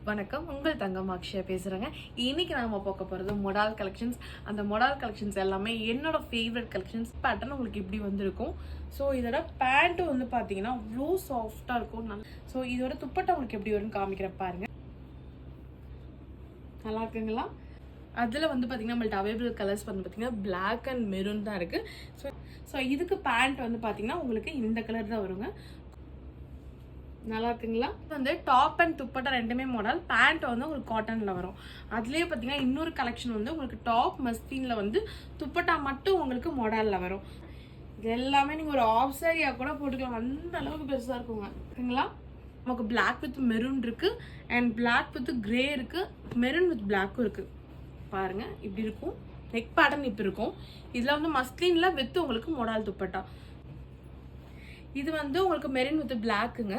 வணக்கம், உங்கள் தங்கம் அக்ஷயா பேசுகிறேங்க. இன்னைக்கு நாம பார்க்க போகிறது மொடால் கலெக்ஷன்ஸ். அந்த மொடால் கலெக்ஷன்ஸ் எல்லாமே என்னோட ஃபேவரட் கலெக்ஷன்ஸ். பேட்டர்ன் உங்களுக்கு இப்படி வந்திருக்கும். ஸோ இதோட பேண்ட்டு வந்து பார்த்தீங்கன்னா அவ்வளோ சாஃப்டாக இருக்கும். ஸோ இதோட துப்பட்டா உங்களுக்கு எப்படி வரும்னு காமிக்கிறேன் பாருங்க. நல்லா இருக்குங்களா? அதில் வந்து பார்த்தீங்கன்னா நம்மள்ட்ட அவைலபிள் கலர்ஸ் வந்து பார்த்தீங்கன்னா பிளாக் அண்ட் மெரூன் தான் இருக்குது. ஸோ இதுக்கு பேண்ட் வந்து பார்த்தீங்கன்னா உங்களுக்கு இந்த கலர் தான் வருங்க. நல்லா இருக்குங்களா? வந்து டாப் அண்ட் துப்பட்டா ரெண்டுமே மாடல். பேண்ட் வந்து உங்களுக்கு காட்டன்ல வரும். அதுலயே பாத்தீங்கன்னா இன்னொரு கலெக்ஷன் வந்து உங்களுக்கு டாப் மஸ்லின்ல வந்து துப்பட்டா மட்டும் உங்களுக்கு மாடல்ல வரும். இது எல்லாமே நீங்க ஒரு ஆஃப் சாரியா கூட போட்டுக்கலாம், அந்த அளவுக்கு பெருசா இருக்குங்க. ஓகேங்களா? நமக்கு பிளாக் வித் மெரூன் இருக்கு அண்ட் பிளாக் வித் கிரே இருக்கு, மெரூன் வித் பிளாக்கும் இருக்கு. பாருங்க இப்படி இருக்கும். நெக் பேட்டர்ன் இப்படி இருக்கும். இதுல வந்து மஸ்லின்ல வித் உங்களுக்கு மாடல் துப்பட்டா. இது வந்து உங்களுக்கு மெரூன் வித் பிளாக்குங்க.